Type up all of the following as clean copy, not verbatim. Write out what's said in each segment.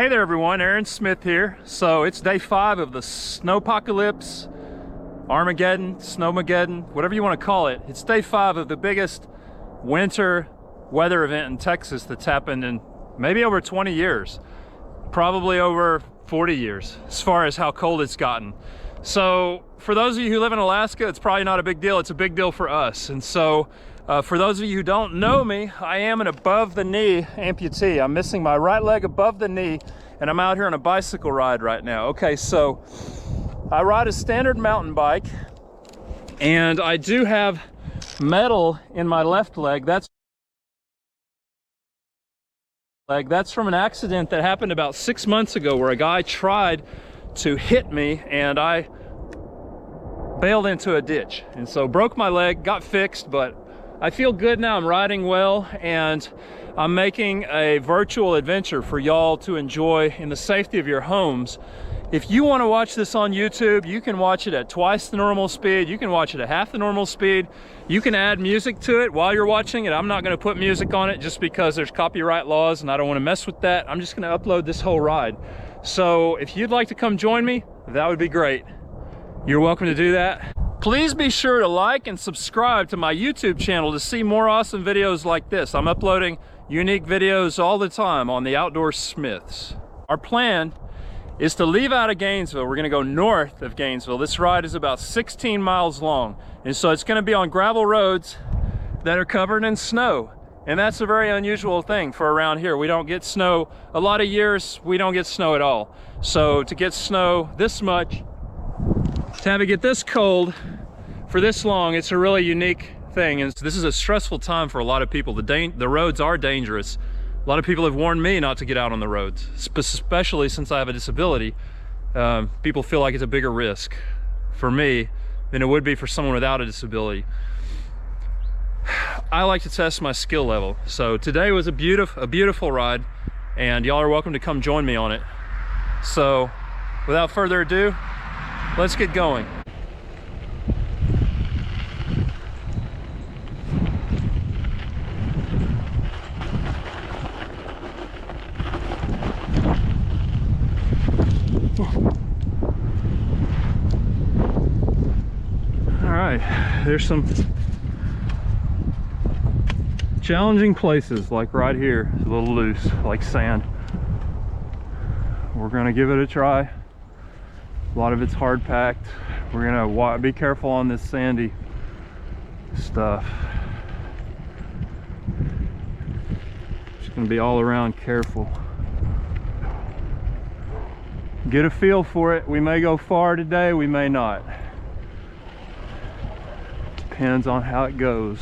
Hey there everyone, Aaron Smith here. So it's day 5 of the Snowpocalypse, Armageddon, Snowmageddon, whatever you want to call it. It's day 5 of the biggest winter weather event in Texas that's happened in maybe over 20 years, probably over 40 years, as far as how cold it's gotten. So for those of you who live in Alaska, it's probably not a big deal. It's a big deal for us. And so for those of you who don't know me, I am an above the knee amputee. I'm missing my right leg above the knee, and I'm out here on a bicycle ride right now. Okay, so I ride a standard mountain bike, and I do have metal in my left leg. That's from an accident that happened about 6 months ago, where a guy tried to hit me and I bailed into a ditch, and so broke my leg, got fixed, but I feel good now. I'm riding well, and I'm making a virtual adventure for y'all to enjoy in the safety of your homes. If you want to watch this on YouTube, you can watch it at twice the normal speed. You can watch it at half the normal speed. You can add music to it while you're watching it. I'm not going to put music on it just because there's copyright laws and I don't want to mess with that. I'm just going to upload this whole ride. So if you'd like to come join me, that would be great. You're welcome to do that. Please be sure to like and subscribe to my YouTube channel to see more awesome videos like this. I'm uploading unique videos all the time on the Outdoor Smiths. Our plan is to leave out of Gainesville. We're gonna go north of Gainesville. This ride is about 16 miles long. And so it's gonna be on gravel roads that are covered in snow. And that's a very unusual thing for around here. We don't get snow. A lot of years, we don't get snow at all. So to get snow this much, to have it get this cold for this long, it's a really unique thing. And this is a stressful time for a lot of people. The roads are dangerous. A lot of people have warned me not to get out on the roads, especially since I have a disability. People feel like it's a bigger risk for me than it would be for someone without a disability. I like to test my skill level. So today was a beautiful ride, and y'all are welcome to come join me on it. So without further ado, let's get going. All right, there's some challenging places, like right here. It's a little loose, like sand. We're gonna give it a try. A lot of it's hard packed. We're gonna be careful on this sandy stuff. Just gonna be all around careful. Get a feel for it. We may go far today, we may not. Depends on how it goes.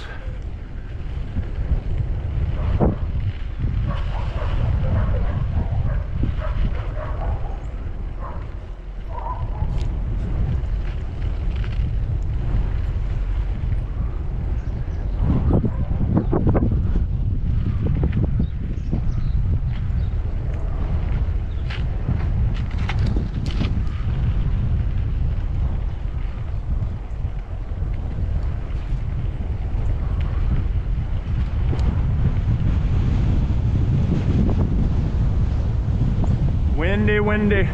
Windy.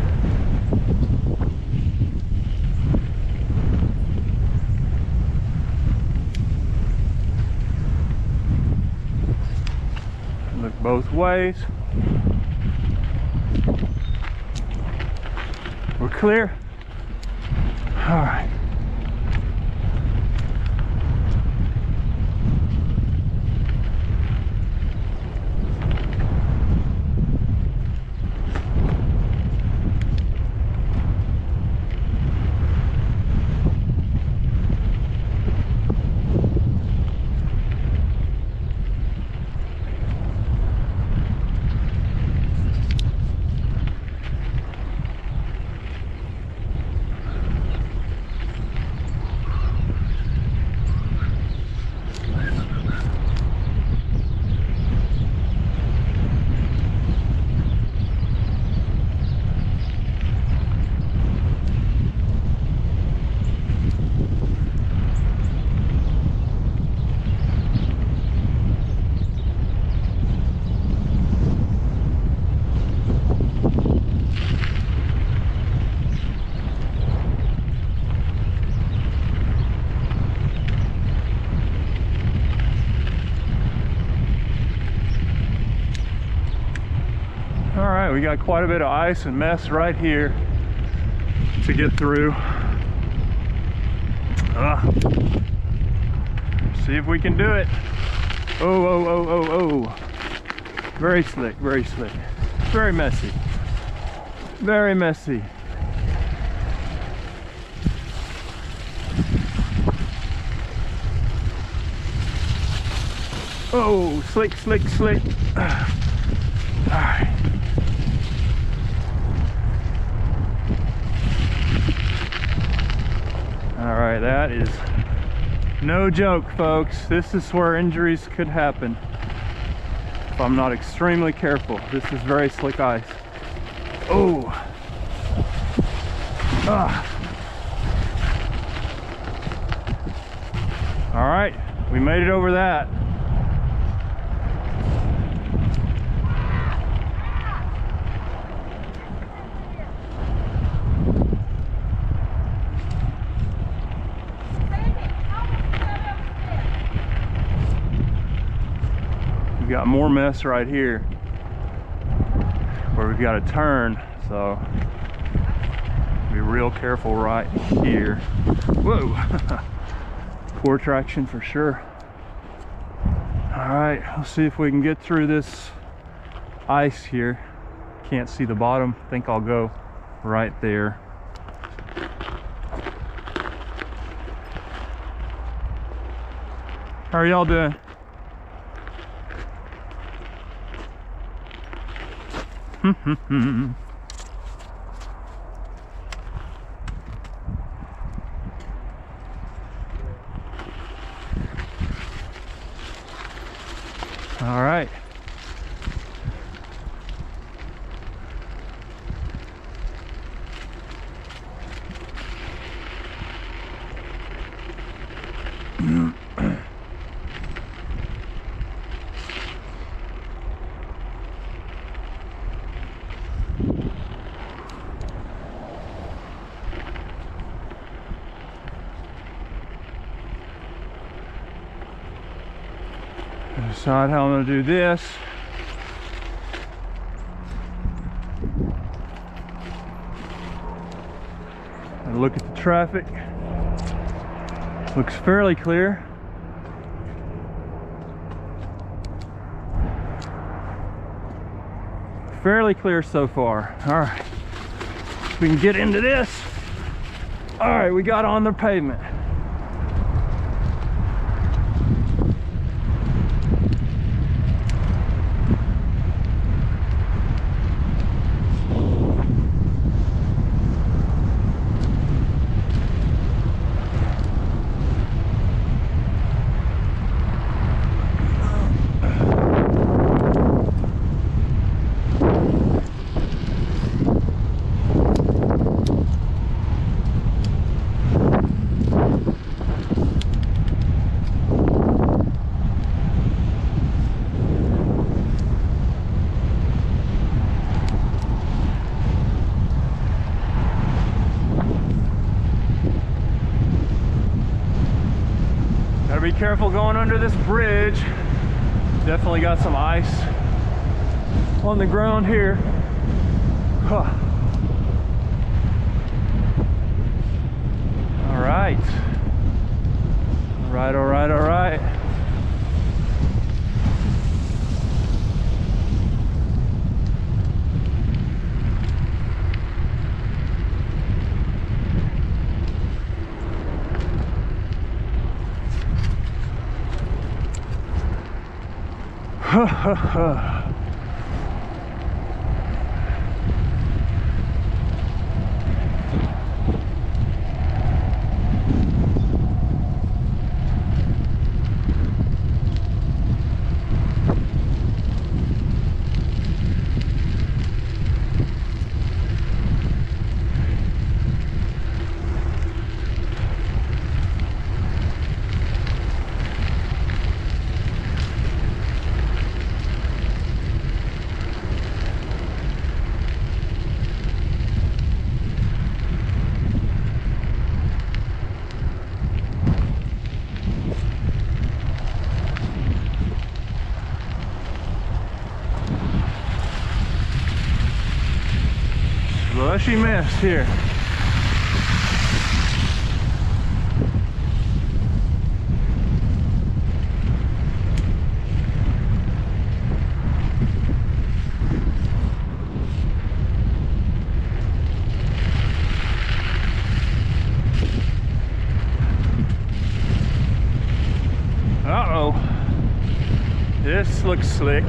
Look both ways. We're clear. All right. All right, we got quite a bit of ice and mess right here to get through. See if we can do it. Oh, oh, oh, oh, oh. Very slick, very slick. Very messy. Very messy. Oh, slick, slick, slick. All right. All right, that is no joke, folks. This is where injuries could happen if I'm not extremely careful. This is very slick ice. Oh. All right, we made it over that. We've got more mess right here where we've got to turn, so be real careful right here. Whoa. Poor traction for sure. All right, let's see if we can get through this ice here. Can't see the bottom. I think I'll go right there. How are y'all doing? All right. Decide how I'm going to do this. And look at the traffic. Looks fairly clear. Fairly clear so far. All right, we can get into this. All right, we got on the pavement. Be careful going under this bridge. Definitely got some ice on the ground here. Huh. All right. All right, all right, all right. Slushy mess here. Uh-oh. This looks slick.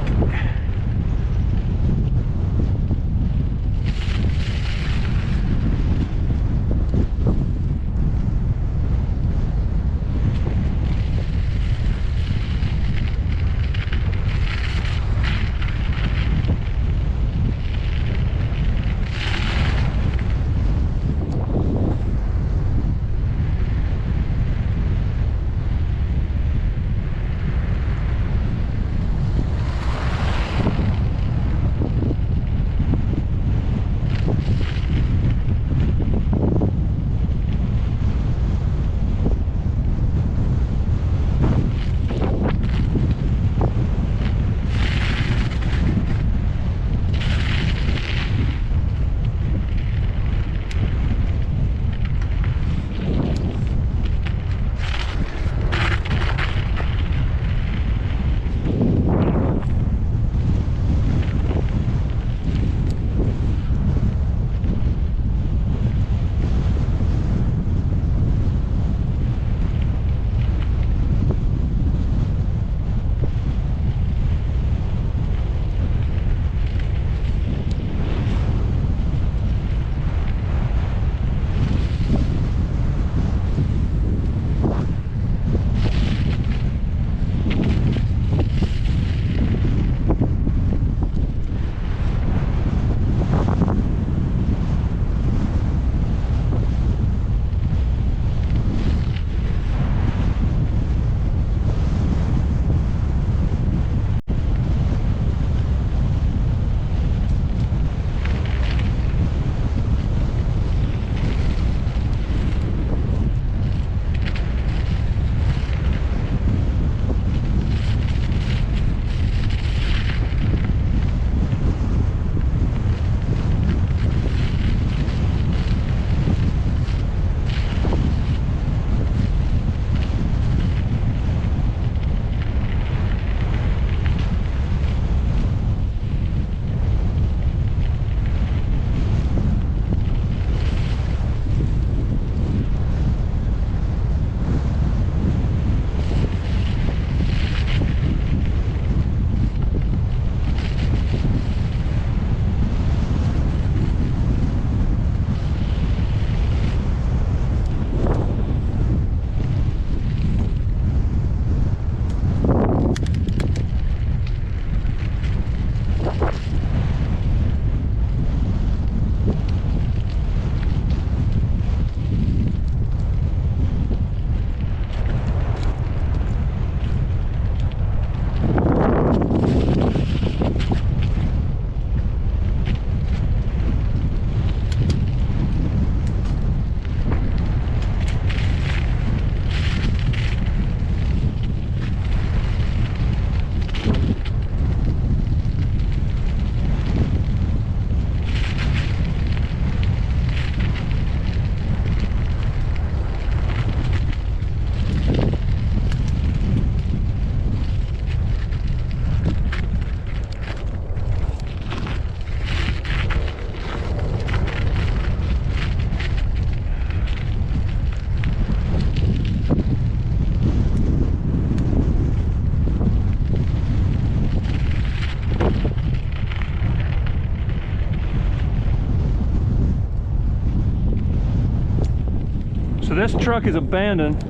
So this truck is abandoned.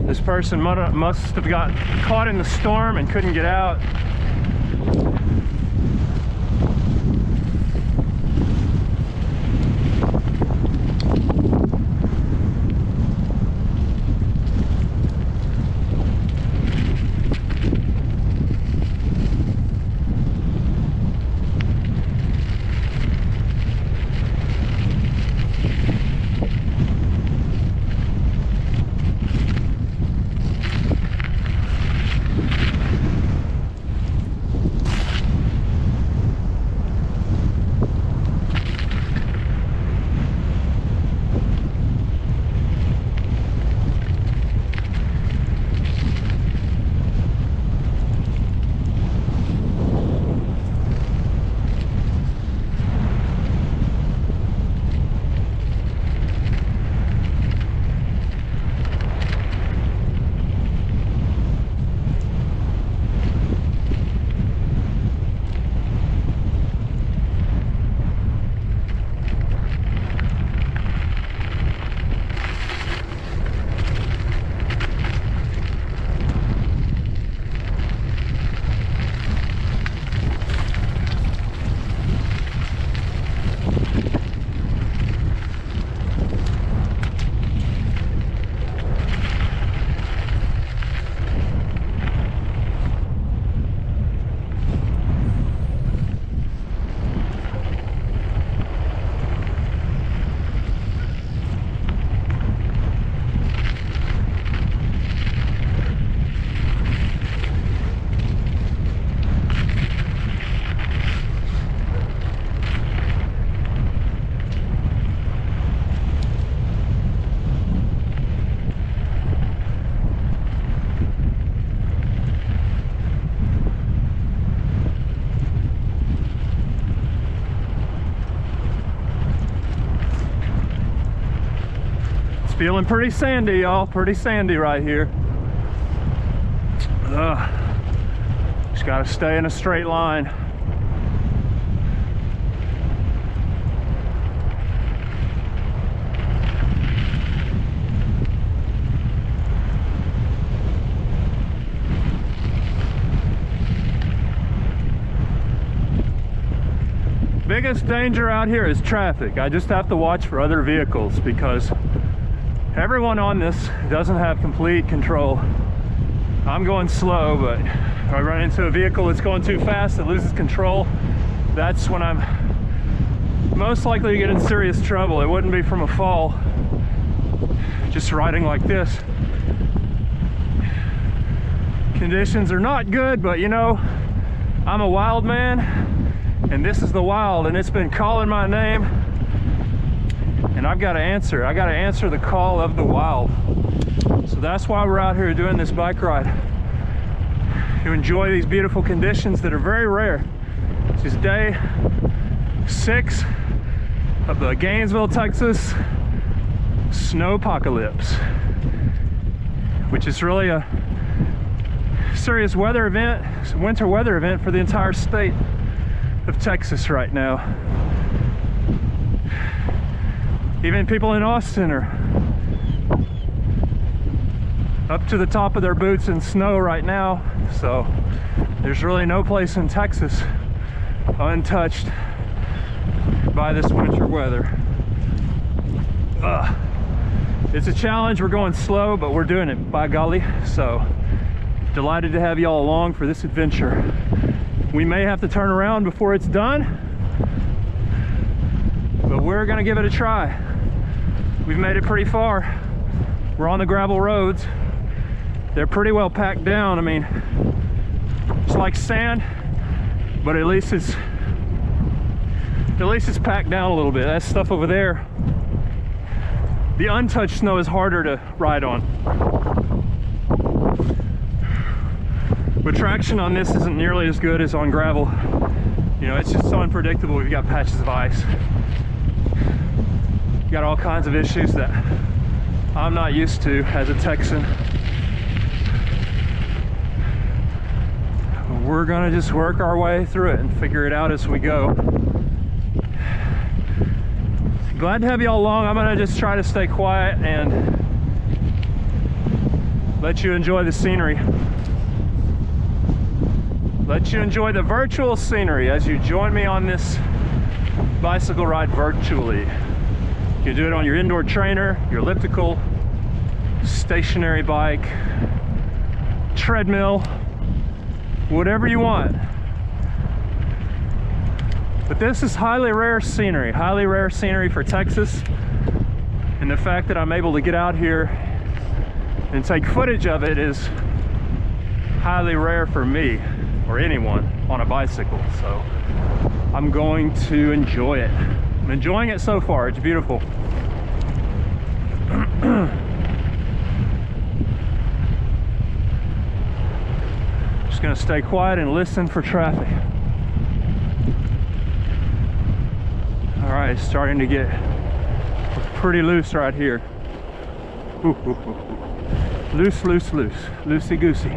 This person must have got caught in the storm and couldn't get out. feeling pretty sandy, y'all. Pretty sandy right here. Just gotta stay in a straight line. Biggest danger out here is traffic. I just have to watch for other vehicles because everyone on this doesn't have complete control. I'm going slow, but if I run into a vehicle that's going too fast that loses control, that's when I'm most likely to get in serious trouble. It wouldn't be from a fall, just riding like this. Conditions are not good, but you know, I'm a wild man. And this is the wild, and it's been calling my name, and I've got to answer. I got to answer the call of the wild. So that's why we're out here doing this bike ride, to enjoy these beautiful conditions that are very rare. This is day 6 of the Gainesville, Texas snowpocalypse, which is really a serious weather event, it's a winter weather event for the entire state of Texas right now. Even people in Austin are up to the top of their boots in snow right now, so there's really no place in Texas untouched by this winter weather. It's a challenge. We're going slow, but we're doing it, by golly. So delighted to have y'all along for this adventure. We may have to turn around before it's done, but we're gonna give it a try. We've made it pretty far. We're on the gravel roads. They're pretty well packed down. I mean, it's like sand, but at least it's packed down a little bit. That stuff over there, the untouched snow, is harder to ride on. But traction on this isn't nearly as good as on gravel. You know, it's just so unpredictable. We've got patches of ice. We've got all kinds of issues that I'm not used to as a Texan. We're gonna just work our way through it and figure it out as we go. Glad to have y'all along. I'm gonna just try to stay quiet and let you enjoy the scenery. Let you enjoy the virtual scenery as you join me on this bicycle ride virtually. You can do it on your indoor trainer, your elliptical, stationary bike, treadmill, whatever you want. But this is highly rare scenery for Texas. And the fact that I'm able to get out here and take footage of it is highly rare for me or anyone on a bicycle. So I'm going to enjoy it. I'm enjoying it so far. It's beautiful. Just gonna stay quiet and listen for traffic. All right, it's starting to get pretty loose right here. Ooh, ooh, ooh, ooh. Loose, loose, loose, loosey-goosey.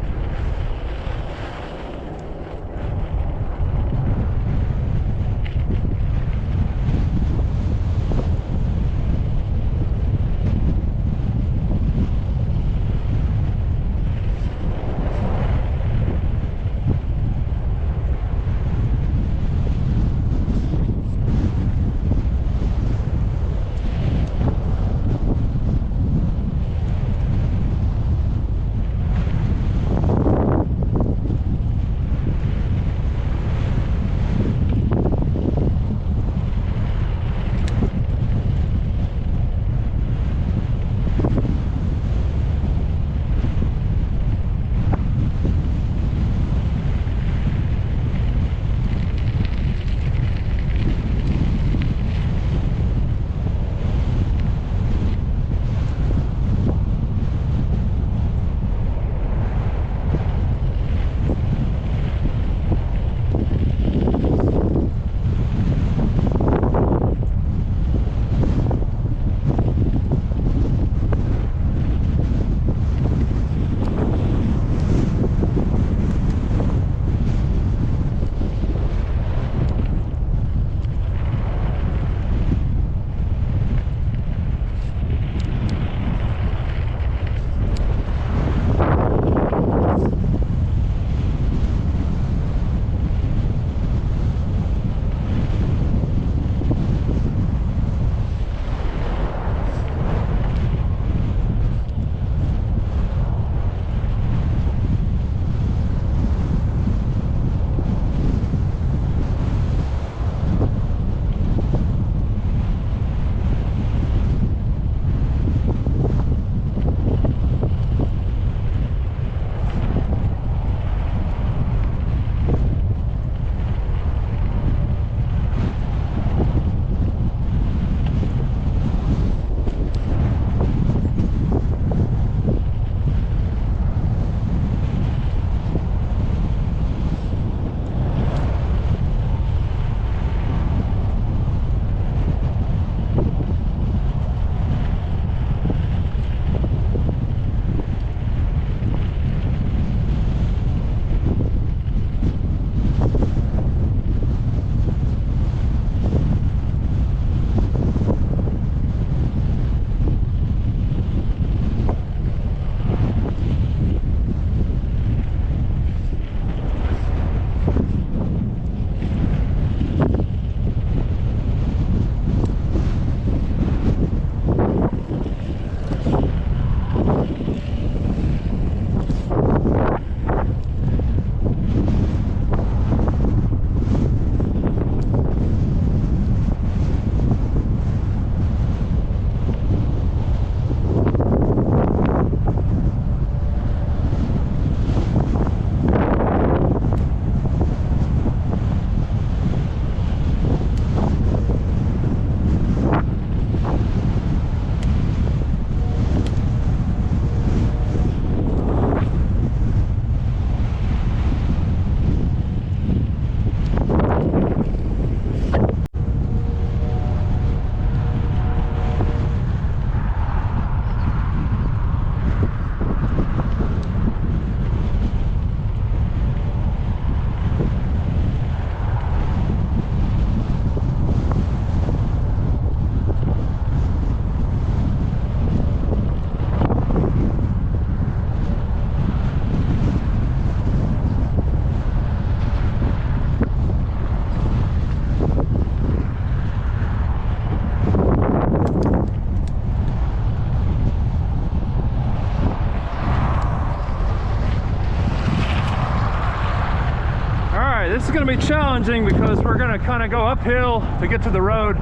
going to be challenging because we're going to kind of go uphill to get to the road.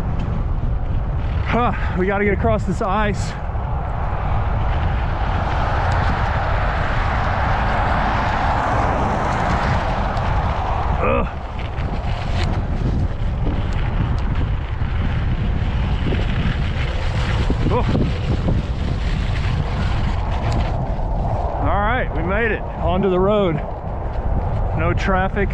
We got to get across this ice. All right, we made it onto the road. No traffic.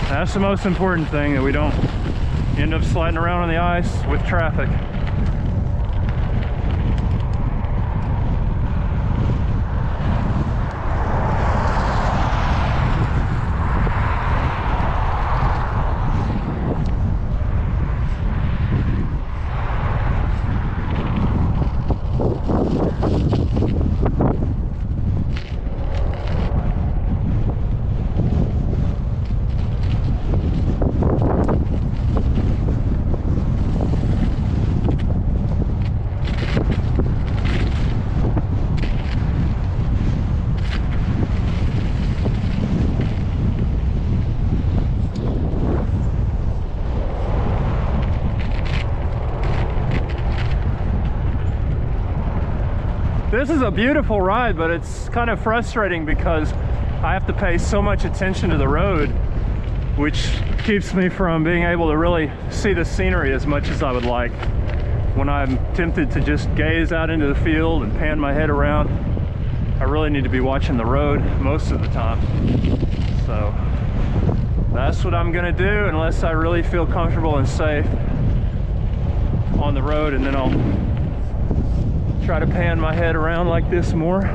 That's the most important thing, that we don't end up sliding around on the ice with traffic. This is a beautiful ride, but it's kind of frustrating because I have to pay so much attention to the road, which keeps me from being able to really see the scenery as much as I would like. When I'm tempted to just gaze out into the field and pan my head around, I really need to be watching the road most of the time. So that's what I'm gonna do unless I really feel comfortable and safe on the road, and then I'll try to pan my head around like this more.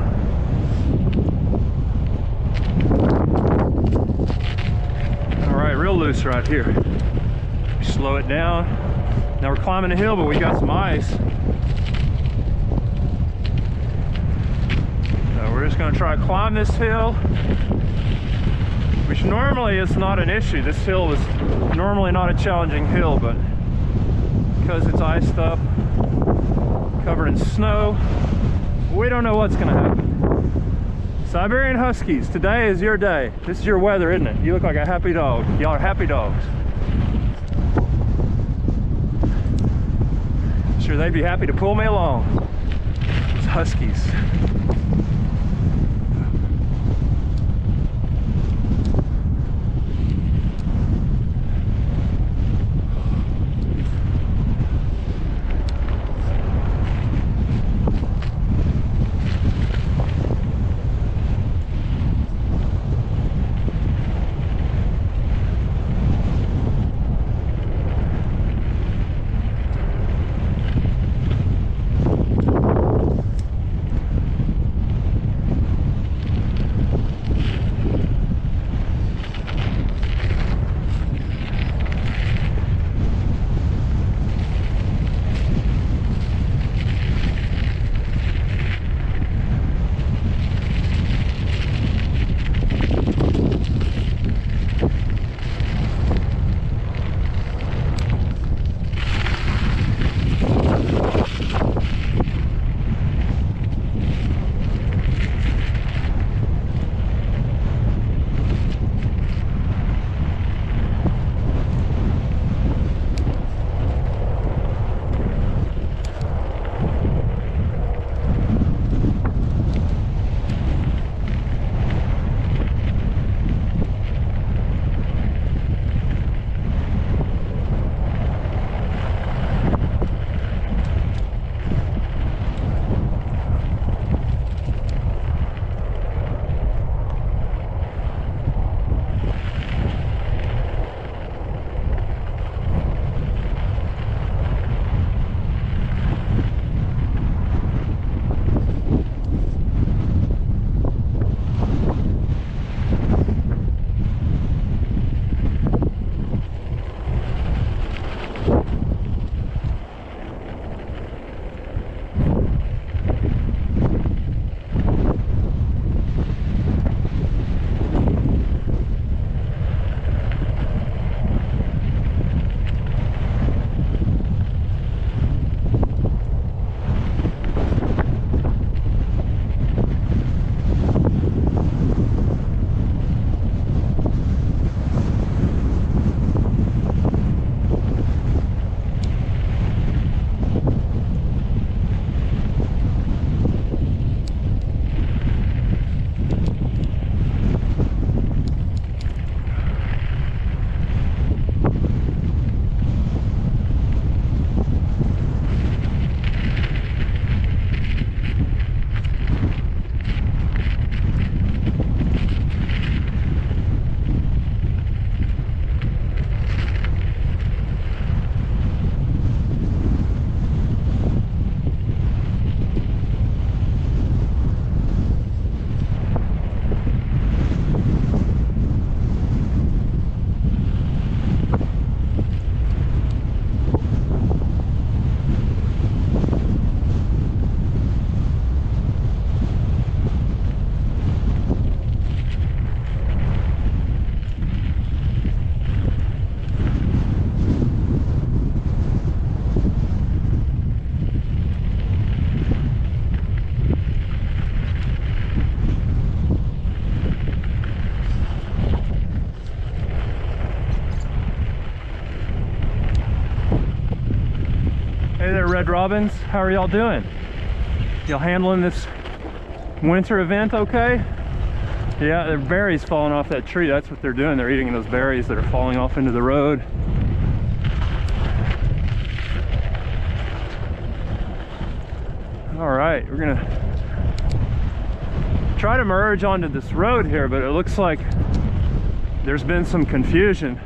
All right, real loose right here. Slow it down. Now we're climbing a hill, but we got some ice. So we're just gonna try to climb this hill, which normally is not an issue. This hill is normally not a challenging hill, but because it's iced up, covered in snow, we don't know what's gonna happen. Siberian Huskies, today is your day. This is your weather, isn't it? You look like a happy dog. Y'all are happy dogs. Sure, they'd be happy to pull me along. It's Huskies. Red Robins. How are y'all doing? Y'all handling this winter event okay? Yeah, there are berries falling off that tree. That's what they're doing. They're eating those berries that are falling off into the road. All right, we're gonna try to merge onto this road here, but it looks like there's been some confusion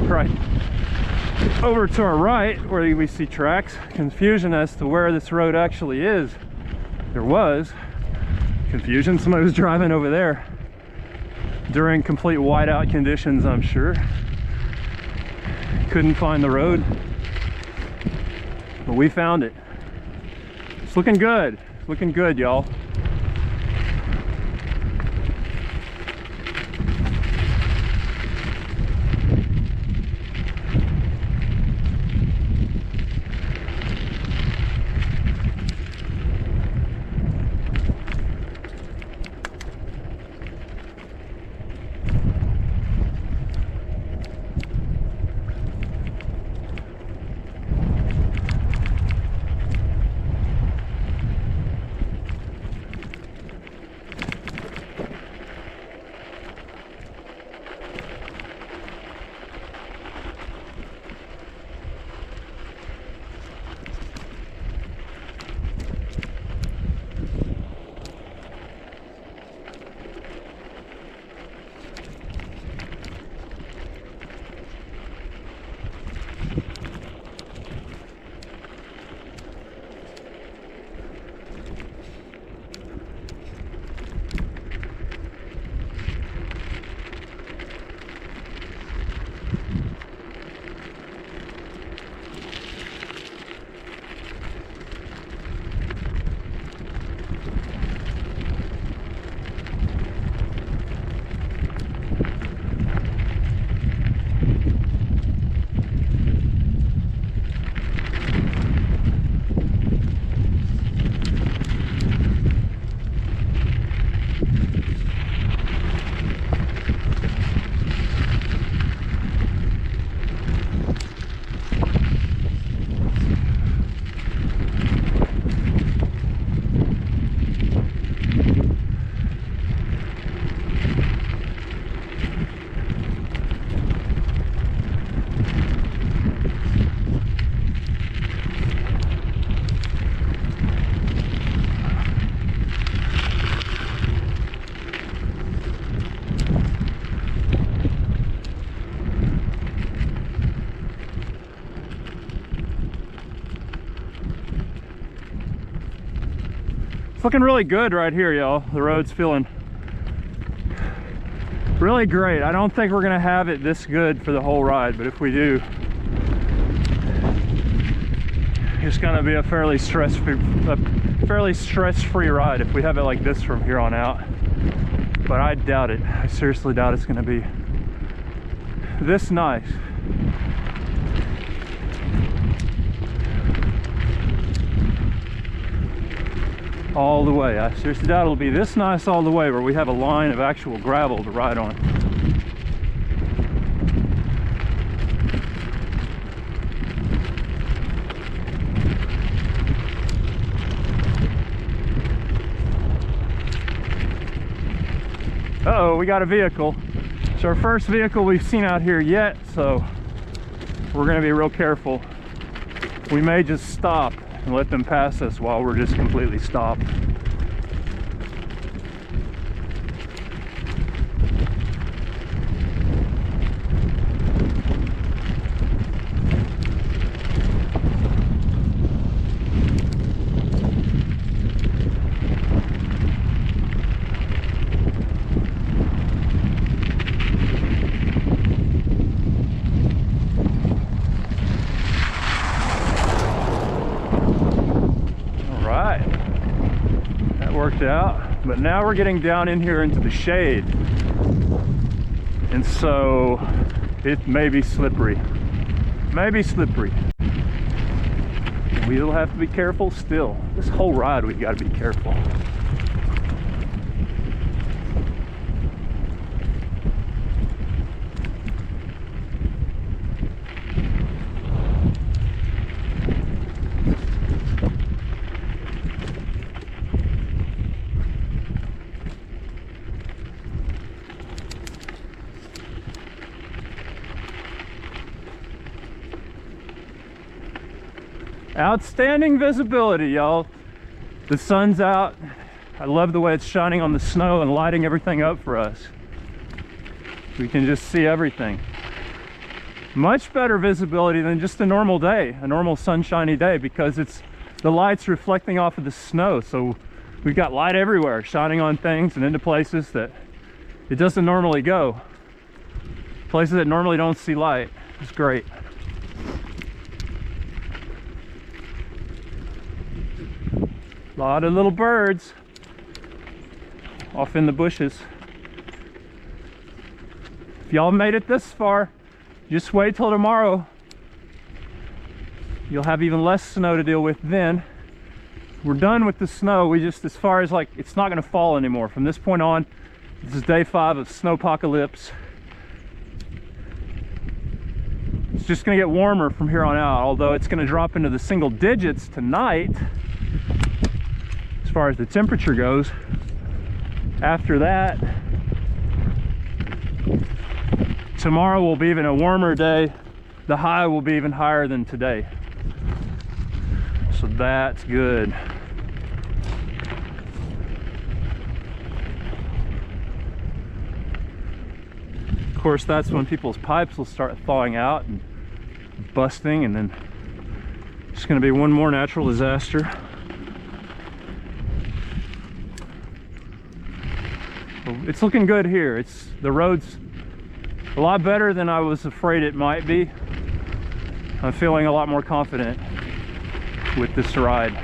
right over to our right where we see tracks. Confusion as to where this road actually is. There was confusion. Somebody was driving over there during complete whiteout conditions, I'm sure. Couldn't find the road, but we found it. It's looking good. It's looking good, y'all. It's looking really good right here, y'all. The road's feeling really great. I don't think we're gonna have it this good for the whole ride, but if we do, it's gonna be a fairly stress-free ride if we have it like this from here on out. But I doubt it. I seriously doubt it's gonna be this nice. All the way. I seriously doubt it'll be this nice all the way where we have a line of actual gravel to ride on. Uh-oh, we got a vehicle. It's our first vehicle we've seen out here yet, so we're gonna be real careful. We may just stop and let them pass us while we're just completely stopped. Worked out, but now we're getting down in here into the shade, and so it may be slippery. We'll have to be careful still. This whole ride we've got to be careful. Outstanding visibility, y'all. The sun's out. I love the way it's shining on the snow and lighting everything up for us. We can just see everything. Much better visibility than just a normal day, a normal sunshiny day, because it's the light's reflecting off of the snow. So we've got light everywhere, shining on things and into places that it doesn't normally go. Places that normally don't see light. It's great. A lot of little birds off in the bushes. If y'all made it this far, just wait till tomorrow. You'll have even less snow to deal with then. We're done with the snow. We just, as far as like, it's not gonna fall anymore. From this point on, this is day 5 of snowpocalypse. It's just gonna get warmer from here on out, although it's gonna drop into the single digits tonight as far as the temperature goes. After that, tomorrow will be even a warmer day. The high will be even higher than today. So that's good. Of course, that's when people's pipes will start thawing out and busting, and then it's going to be one more natural disaster. It's looking good here. The road's a lot better than I was afraid it might be. I'm feeling a lot more confident with this ride.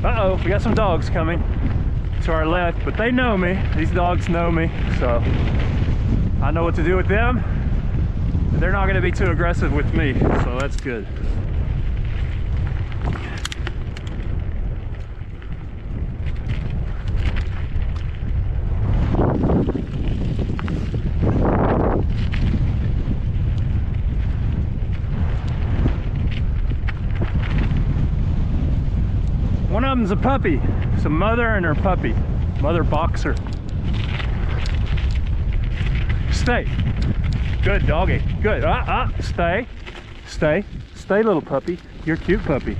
Uh-oh, we got some dogs coming to our left, but they know me. These dogs know me, so I know what to do with them. They're not going to be too aggressive with me, so that's good. One of them's a puppy. It's a mother and her puppy. Mother boxer. Stay. Good doggy. Good. Stay. Stay. Stay, little puppy. You're a cute puppy.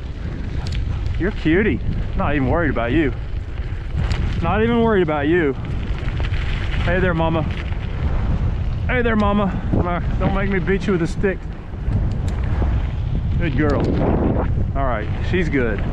You're cutie. Not even worried about you. Not even worried about you. Hey there, mama. Hey there, mama. Don't make me beat you with a stick. Good girl. All right, she's good.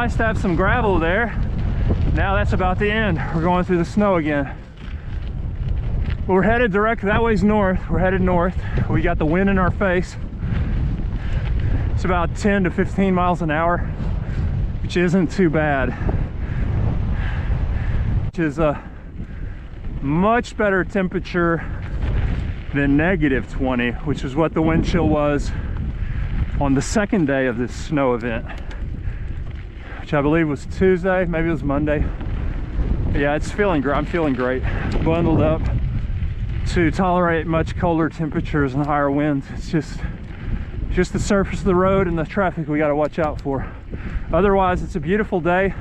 nice to have some gravel there. Now that's about the end. We're going through the snow again. We're headed that way's north. We're headed north. We got the wind in our face. It's about 10 to 15 miles an hour, which isn't too bad. Which is a much better temperature than -20, which is what the wind chill was on the second day of this snow event, which I believe was Tuesday, maybe it was Monday. But yeah, it's feeling great. I'm feeling great. Bundled up to tolerate much colder temperatures and higher winds. It's just the surface of the road and the traffic we got to watch out for. Otherwise, it's a beautiful day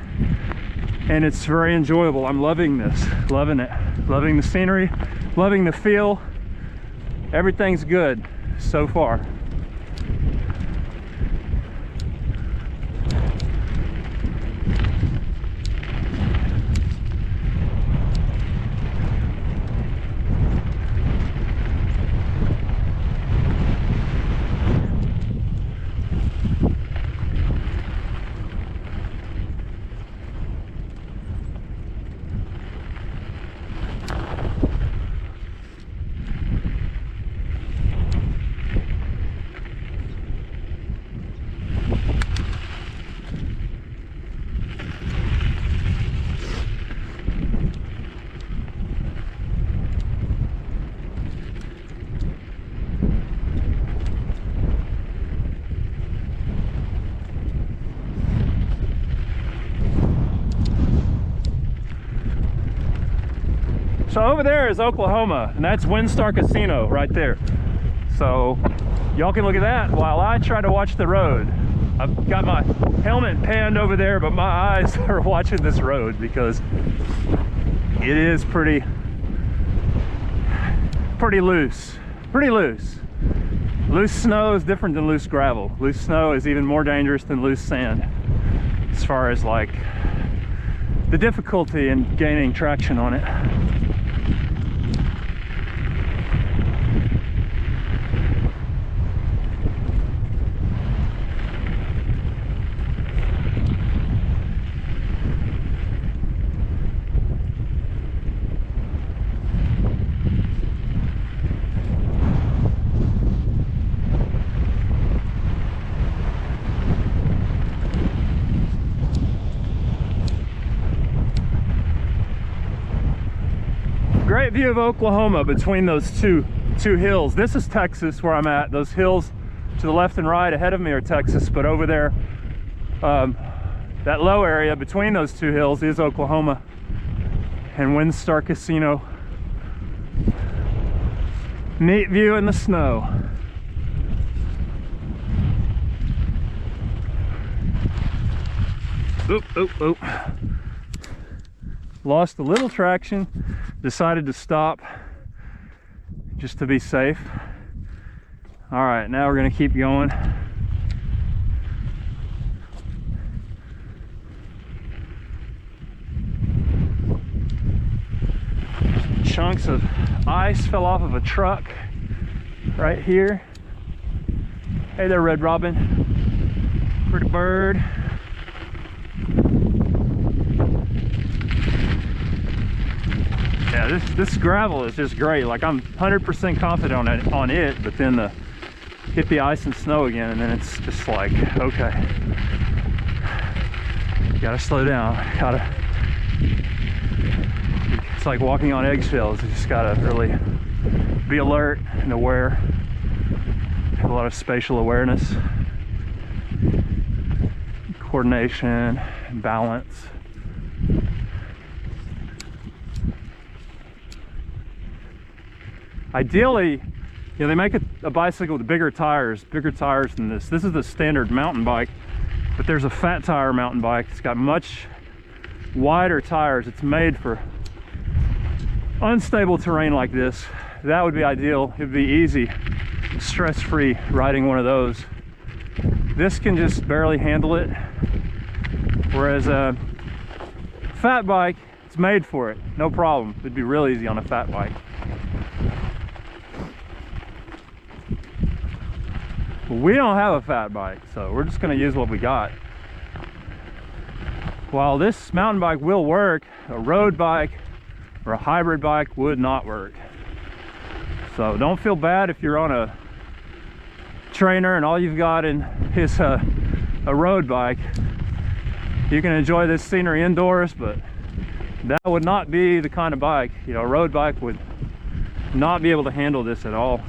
and it's very enjoyable. I'm loving this, loving it, loving the scenery, loving the feel. Everything's good so far. So over there is Oklahoma, and that's WinStar Casino right there. So y'all can look at that while I try to watch the road. I've got my helmet panned over there, but my eyes are watching this road because it is pretty loose, pretty loose. Loose snow is different than loose gravel. Loose snow is even more dangerous than loose sand as far as like the difficulty in gaining traction on it. Great view of Oklahoma between those two hills. This is Texas where I'm at. Those hills to the left and right ahead of me are Texas, but over there, that low area between those two hills is Oklahoma and WinStar Casino. Neat view in the snow. Oop, oop, oop. Lost a little traction, decided to stop just to be safe. All right, now we're gonna keep going. Chunks of ice fell off of a truck right here. Hey there, Red Robin. Pretty bird. Yeah, this gravel is just great. Like I'm 100% confident on it, but then hit the ice and snow again, and then it's just like, okay, gotta slow down. It's like walking on eggshells. You just gotta really be alert and aware. Have a lot of spatial awareness, coordination, and balance. Ideally, they make a bicycle with bigger tires than this. This is the standard mountain bike, but there's a fat tire mountain bike. It's got much wider tires. It's made for unstable terrain like this. That would be ideal. It would be easy, stress-free riding one of those. This can just barely handle it, whereas a fat bike, it's made for it. No problem. It'd be real easy on a fat bike. We don't have a fat bike, so we're just going to use what we got. while this mountain bike will work, a road bike or a hybrid bike would not work. So don't feel bad if you're on a trainer and all you've got is a road bike. You can enjoy this scenery indoors, but that would not be the kind of bike, you know, a road bike would not be able to handle this at all.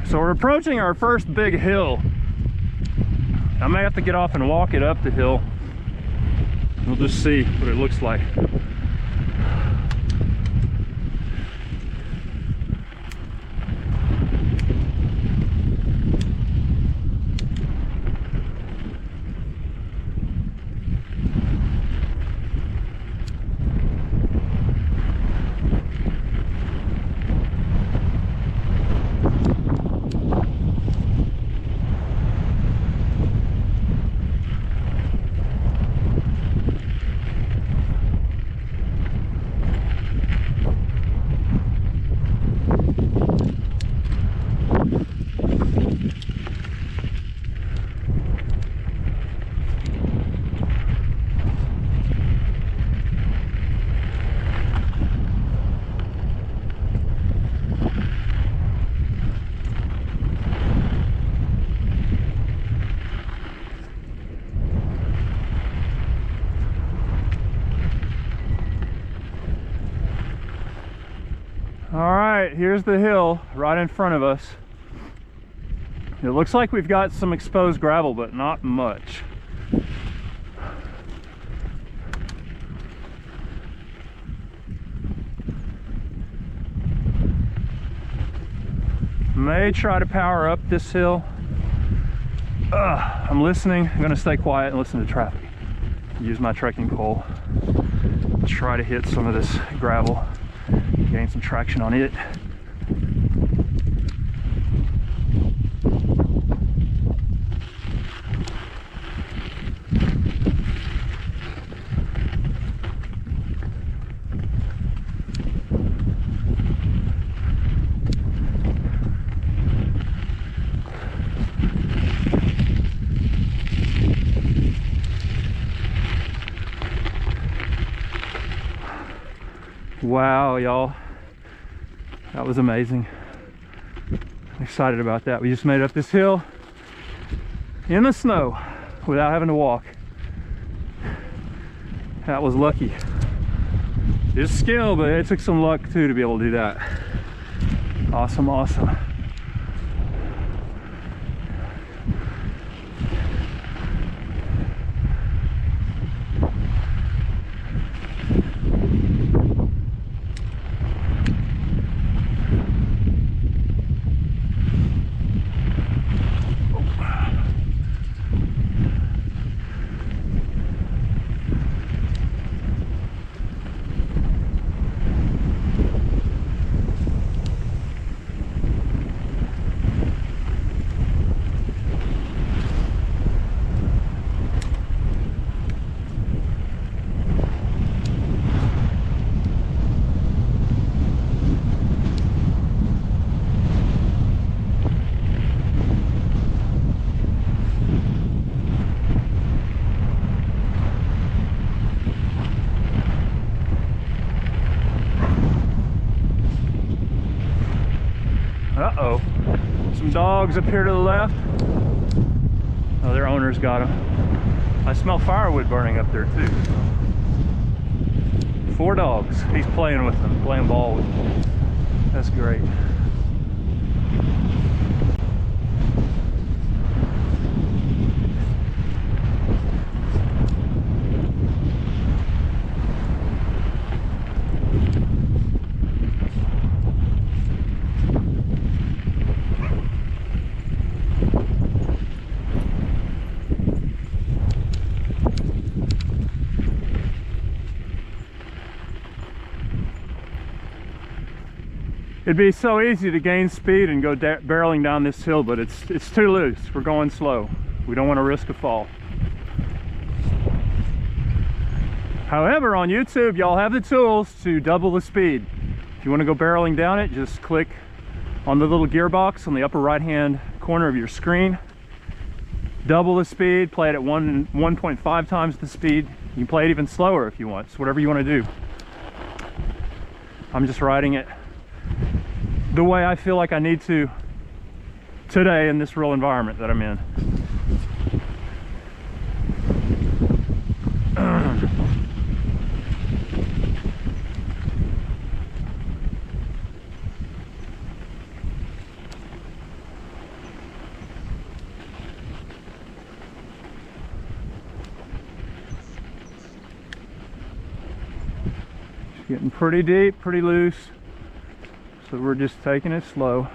So we're approaching our first big hill. I may have to get off and walk it up the hill. We'll just see what it looks like. All right, here's the hill right in front of us. It looks like we've got some exposed gravel, but not much. May try to power up this hill. I'm listening. I'm gonna stay quiet and listen to traffic. Use my trekking pole. Try to hit some of this gravel. Gain some traction on it. Wow, y'all. That was amazing. I'm excited about that. We just made up this hill in the snow without having to walk. That was lucky. It's skill, but it took some luck too to be able to do that. Awesome, awesome. Uh-oh. Some dogs up here to the left. Oh, their owner's got them. I smell firewood burning up there too. 4 dogs. He's playing with them, playing ball with them. That's great. It'd be so easy to gain speed and go barreling down this hill, but it's too loose. We're going slow. We don't want to risk a fall. However, on YouTube, y'all have the tools to double the speed. If you want to go barreling down it, just click on the little gearbox on the upper right-hand corner of your screen. Double the speed, play it at 1.5 times the speed. You can play it even slower if you want. It's whatever you want to do. I'm just riding it the way I feel like I need to today in this real environment that I'm in. Getting pretty deep, pretty loose, so we're just taking it slow.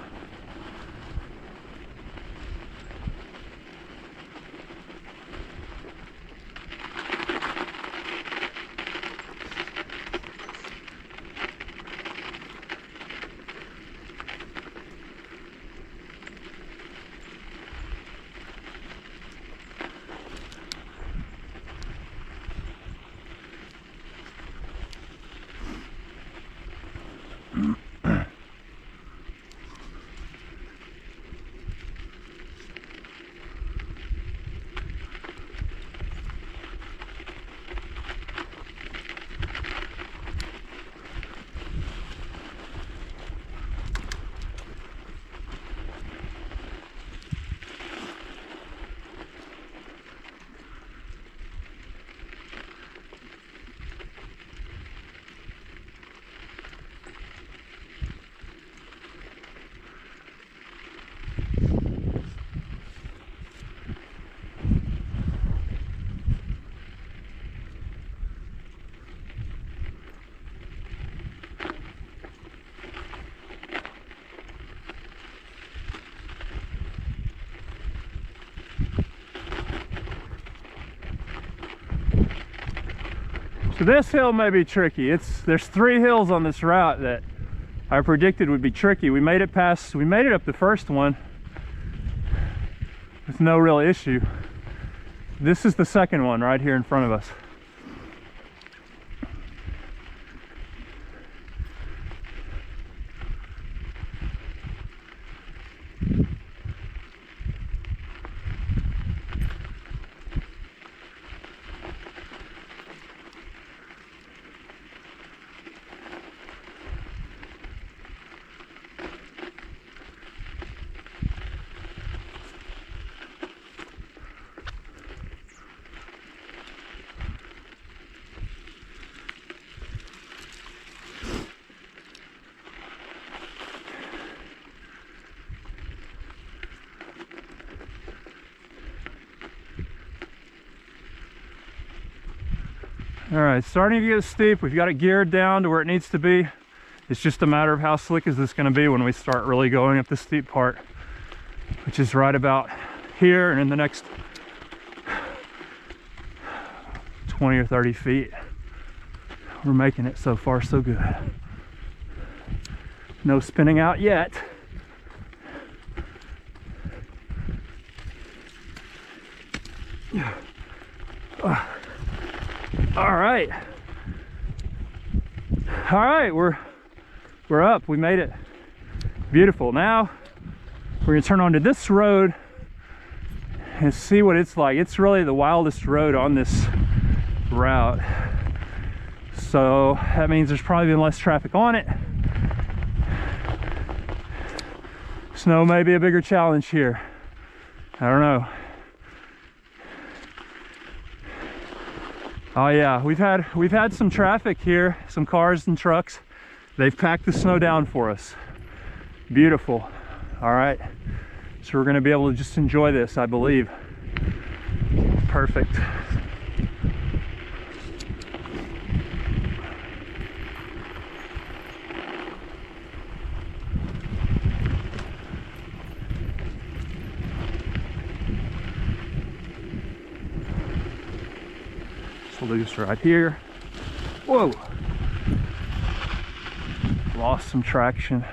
So this hill may be tricky. There's 3 hills on this route that I predicted would be tricky. We made it up the first one with no real issue. This is the second one right here in front of us. All right, starting to get steep. We've got it geared down to where it needs to be. It's just a matter of how slick is this going to be when we start really going up the steep part, which is right about here and in the next 20 or 30 feet. We're making it so far, so good. No spinning out yet. All right, we're up. We made it. Beautiful. Now we're gonna turn onto this road and see what it's like. It's really the wildest road on this route, so that means there's probably been less traffic on it. Snow may be a bigger challenge here. I don't know. Oh yeah, we've had some traffic here, some cars and trucks. They've packed the snow down for us. Beautiful. All right, so we're gonna be able to just enjoy this, I believe. Perfect. Loose right here. Whoa, lost some traction.